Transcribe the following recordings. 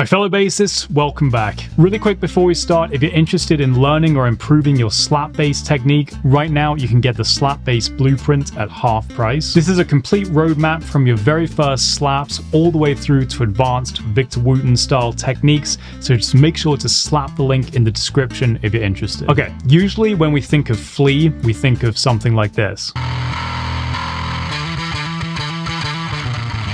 My fellow bassists, welcome back. Really quick before we start, if you're interested in learning or improving your slap bass technique, right now you can get the slap bass blueprint at half price. This is a complete roadmap from your very first slaps all the way through to advanced Victor Wooten style techniques, so just make sure to slap the link in the description if you're interested. Okay, usually when we think of Flea, we think of something like this.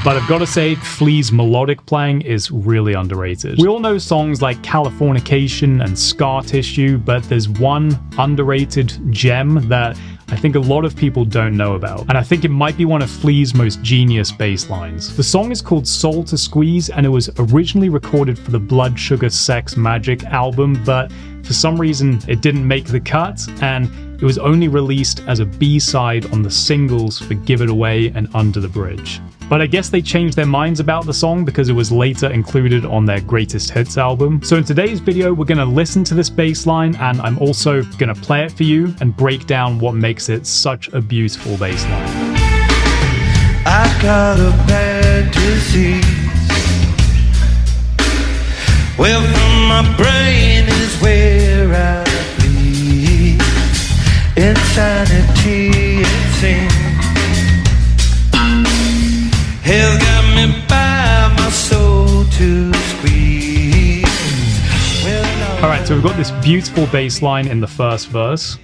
But I've got to say, Flea's melodic playing is really underrated. We all know songs like Californication and Scar Tissue, but there's one underrated gem that I think a lot of people don't know about, and I think it might be one of Flea's most genius bass lines. The song is called Soul to Squeeze, and it was originally recorded for the Blood Sugar Sex Magic album, but for some reason it didn't make the cut, and it was only released as a B-side on the singles for Give It Away and Under the Bridge. But I guess they changed their minds about the song because it was later included on their Greatest Hits album. So in today's video, we're going to listen to this bass line, and I'm also going to play it for you and break down what makes it such a beautiful bass line. I got a bad disease. Well, from my brain is where I bleed. Insanity, it seems. Has got me by my soul to squeeze. Alright, so we've got this beautiful bass line in the first verse.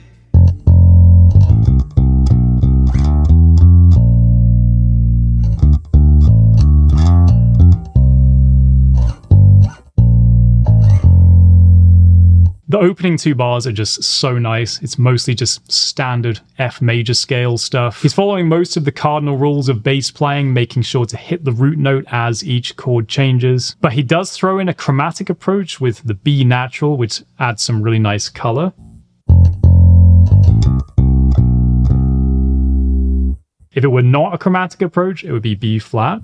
The opening two bars are just so nice. It's mostly just standard F major scale stuff. He's following most of the cardinal rules of bass playing, making sure to hit the root note as each chord changes. But he does throw in a chromatic approach with the B natural, which adds some really nice color. If it were not a chromatic approach, it would be B flat.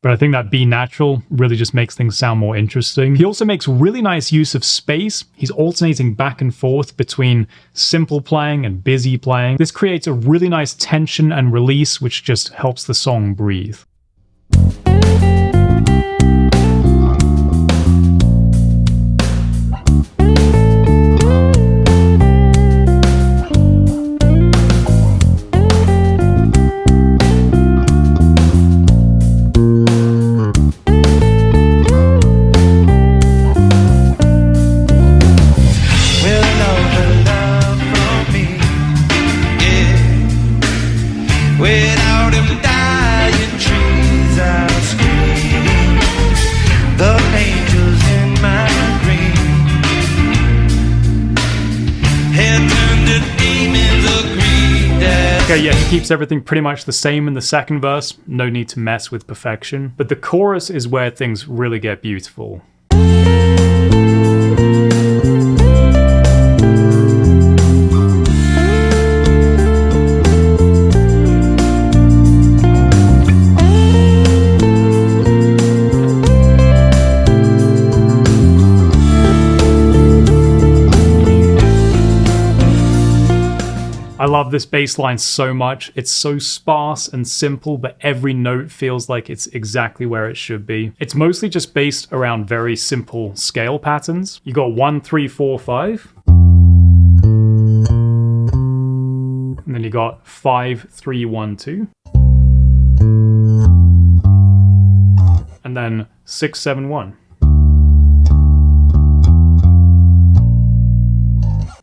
But I think that B natural really just makes things sound more interesting. He also makes really nice use of space. He's alternating back and forth between simple playing and busy playing. This creates a really nice tension and release, which just helps the song breathe. Okay, yeah, he keeps everything pretty much the same in the second verse, no need to mess with perfection. But the chorus is where things really get beautiful. I love this bass line so much. It's so sparse and simple, but every note feels like it's exactly where it should be. It's mostly just based around very simple scale patterns. You got 1, 3, 4, 5. And then you got 5, 3, 1, 2. And then 6, 7, 1.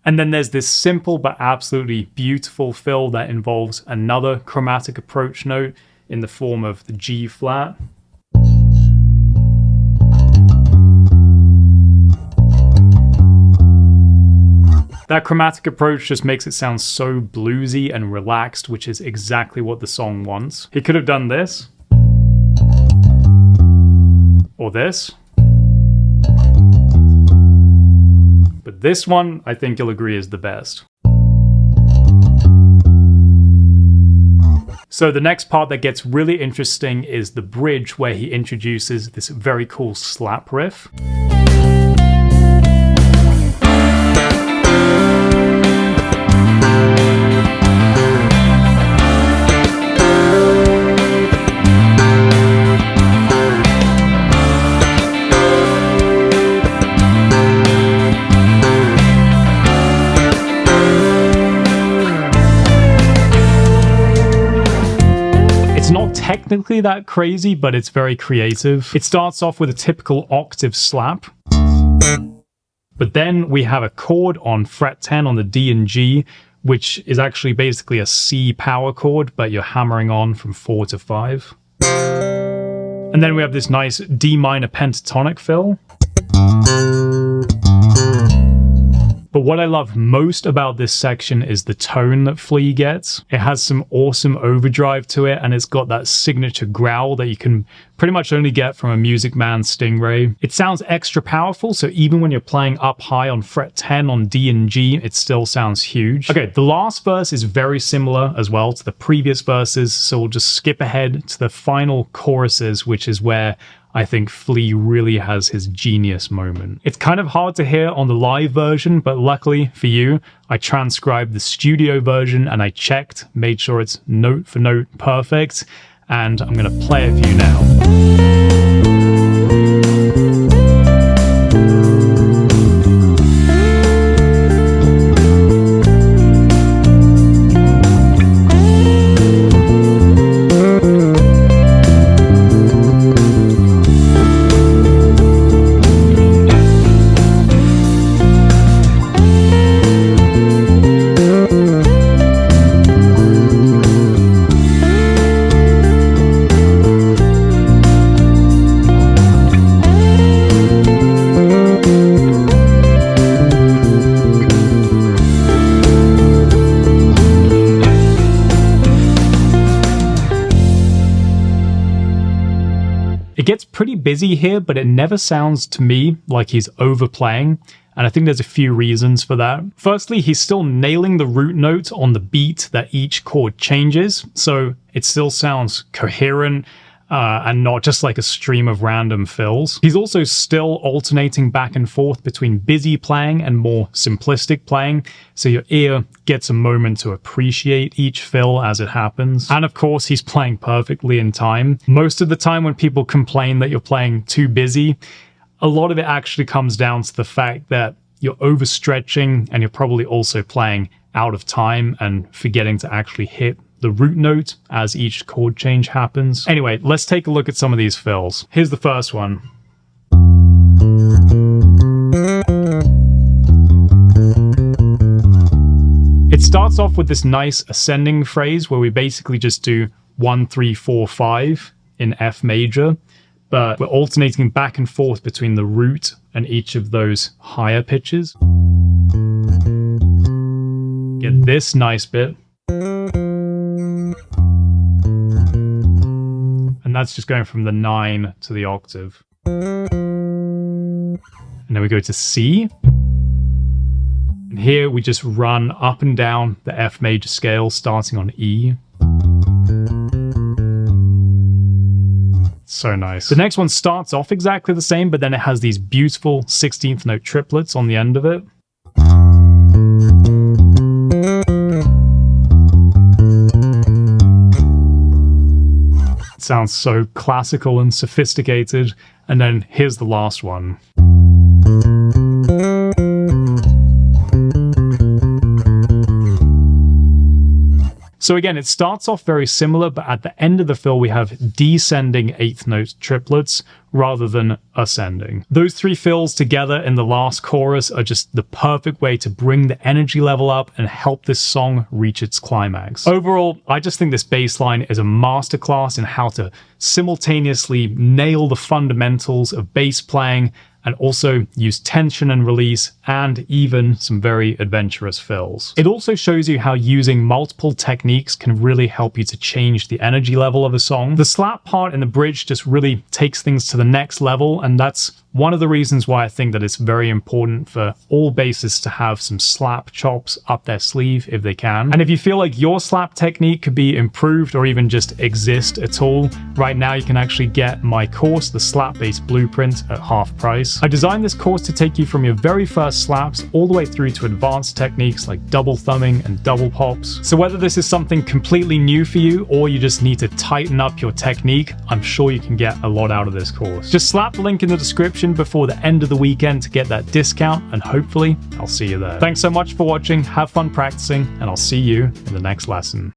And then there's this simple but absolutely beautiful fill that involves another chromatic approach note in the form of the G flat. That chromatic approach just makes it sound so bluesy and relaxed, which is exactly what the song wants. He could have done this. Or this. But this one, I think you'll agree, is the best. So the next part that gets really interesting is the bridge, where he introduces this very cool slap riff. technically that crazy, but it's very creative. It starts off with a typical octave slap, but then we have a chord on fret 10 on the D and G, which is actually basically a C power chord, but you're hammering on from 4 to 5. And then we have this nice D minor pentatonic fill. But what I love most about this section is the tone that Flea gets. It has some awesome overdrive to it, and it's got that signature growl that you can pretty much only get from a Music Man Stingray. It sounds extra powerful, so even when you're playing up high on fret 10 on D and G, it still sounds huge. Okay, the last verse is very similar as well to the previous verses, so we'll just skip ahead to the final choruses, which is where I think Flea really has his genius moment. It's kind of hard to hear on the live version, but luckily for you, I transcribed the studio version and I checked, made sure it's note for note perfect, and I'm gonna play it for you now. Gets pretty busy here, but it never sounds to me like he's overplaying, and I think there's a few reasons for that. Firstly, he's still nailing the root note on the beat that each chord changes, so it still sounds coherent and not just like a stream of random fills. He's also still alternating back and forth between busy playing and more simplistic playing, so your ear gets a moment to appreciate each fill as it happens. And of course, he's playing perfectly in time. Most of the time when people complain that you're playing too busy, a lot of it actually comes down to the fact that you're overstretching and you're probably also playing out of time and forgetting to actually hit the root note as each chord change happens. Anyway, let's take a look at some of these fills. Here's the first one. It starts off with this nice ascending phrase where we basically just do 1, 3, 4, 5 in F major, but we're alternating back and forth between the root and each of those higher pitches. Get this nice bit. And that's just going from the 9 to the octave. And then we go to C. And here we just run up and down the F major scale, starting on E. So nice. The next one starts off exactly the same, but then it has these beautiful 16th note triplets on the end of it. It sounds so classical and sophisticated. And then here's the last one. So again, it starts off very similar, but at the end of the fill, we have descending 8th note triplets rather than ascending. Those 3 fills together in the last chorus are just the perfect way to bring the energy level up and help this song reach its climax. Overall, I just think this bass line is a masterclass in how to simultaneously nail the fundamentals of bass playing and also use tension and release and even some very adventurous fills. It also shows you how using multiple techniques can really help you to change the energy level of a song. The slap part in the bridge just really takes things to the next level, and that's one of the reasons why I think that it's very important for all bassists to have some slap chops up their sleeve if they can. And if you feel like your slap technique could be improved or even just exist at all, right now you can actually get my course, the Slap Bass Blueprint, at half price. I designed this course to take you from your very first slaps all the way through to advanced techniques like double thumbing and double pops. So whether this is something completely new for you or you just need to tighten up your technique, I'm sure you can get a lot out of this course. Just slap the link in the description before the end of the weekend to get that discount, and hopefully I'll see you there. Thanks so much for watching, have fun practicing, and I'll see you in the next lesson.